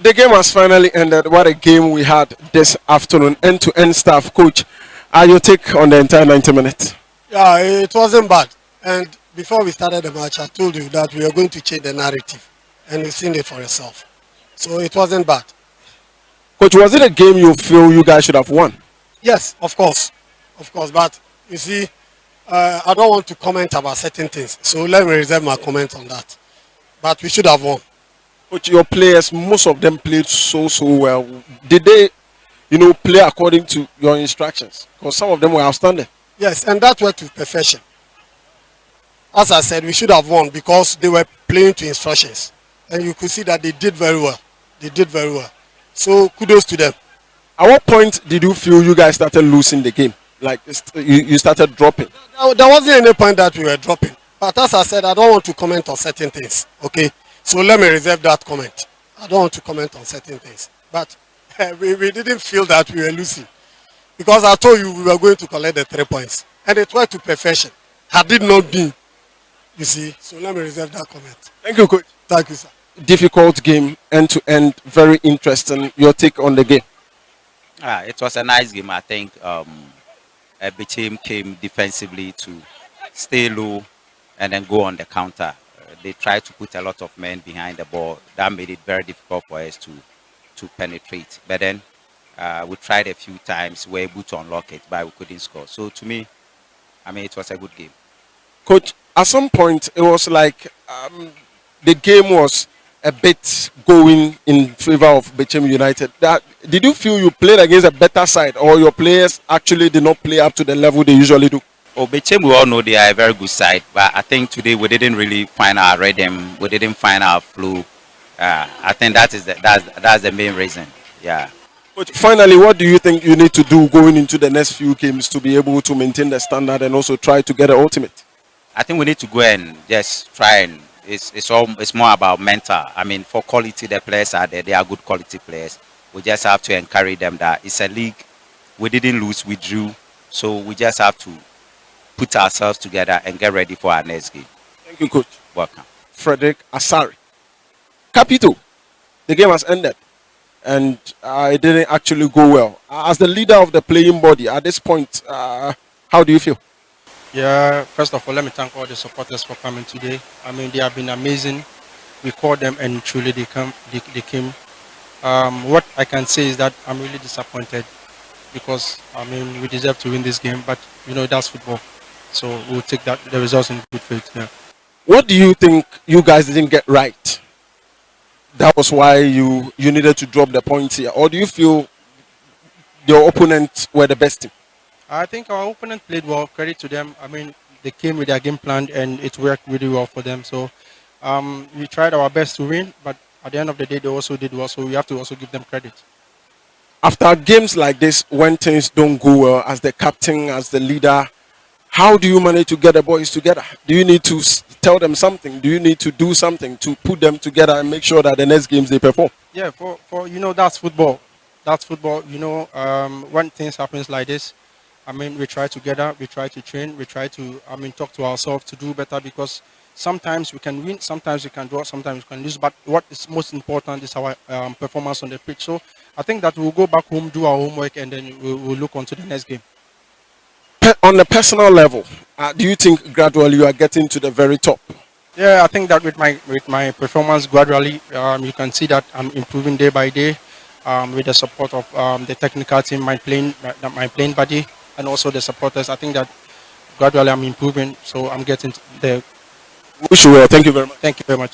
The game has finally ended. What a game we had this afternoon. End-to-end staff. Coach, your take on the entire 90 minutes? Yeah, it wasn't bad. And before we started the match, I told you that we are going to change the narrative. And you've seen it for yourself. So it wasn't bad. Coach, was it a game you feel you guys should have won? Yes, of course. Of course. But you see, I don't want to comment about certain things. So let me reserve my comment on that. But we should have won. Coach, your players, most of them played so well. Did they, play according to your instructions? Because some of them were outstanding. Yes, and that worked with perfection. As I said, we should have won because they were playing to instructions. And you could see that they did very well. They did very well. So kudos to them. At what point did you feel you guys started losing the game? Like you started dropping? There wasn't any point that we were dropping. But as I said, I don't want to comment on certain things. Okay? So let me reserve that comment. I don't want to comment on certain things. But we didn't feel that we were losing. Because I told you we were going to collect the 3 points. And it went to perfection. Had it not been, you see. So let me reserve that comment. Thank you, Coach. Thank you, sir. Difficult game, end-to-end, very interesting. Your take on the game? It was a nice game. I think Bechem came defensively to stay low and then go on the counter. They tried to put a lot of men behind the ball. That made it very difficult for us to penetrate. But then we tried a few times. We were able to unlock it, but we couldn't score. So to me, it was a good game. Coach, at some point, it was like the game was a bit going in favor of Bechem United. Did you feel you played against a better side, or your players actually did not play up to the level they usually do? Oh, Bechem, we all know they are a very good side, but I think today we didn't really find our rhythm. We didn't find our flow. I think that's the main reason. Yeah. But finally, what do you think you need to do going into the next few games to be able to maintain the standard and also try to get the ultimate? I think we need to go and just try and it's more about mental. For quality, the players are there. They are good quality players. We just have to encourage them that it's a league. We didn't lose, we drew. So we just have to put ourselves together and get ready for our next game. Thank you, Coach. Welcome. Frederick Asari. Capito, the game has ended and it didn't actually go well. As the leader of the playing body at this point, how do you feel? Yeah, first of all, let me thank all the supporters for coming today. They have been amazing. We called them and truly they came. What I can say is that I'm really disappointed because, we deserve to win this game, but, that's football. So we'll take the results in good faith. Yeah. What do you think you guys didn't get right? That was why you needed to drop the points here. Or do you feel your opponents were the best team? I think our opponent played well. Credit to them. They came with their game plan and it worked really well for them. So we tried our best to win, but at the end of the day, they also did well. So we have to also give them credit. After games like this, when things don't go well, as the captain, as the leader, how do you manage to get the boys together? Do you need to tell them something? Do you need to do something to put them together and make sure that the next games they perform? Yeah, for that's football. That's football. When things happens like this, we try together, we try to train, we try to, talk to ourselves to do better because sometimes we can win, sometimes we can draw, sometimes we can lose. But what is most important is our performance on the pitch. So I think that we'll go back home, do our homework, and then we'll look on to the next game. On a personal level, do you think gradually you are getting to the very top? Yeah, I think that with my performance gradually, you can see that I'm improving day by day with the support of the technical team, my playing body, and also the supporters. I think that gradually I'm improving, so I'm getting there. Wish you well. Thank you very much. Thank you very much.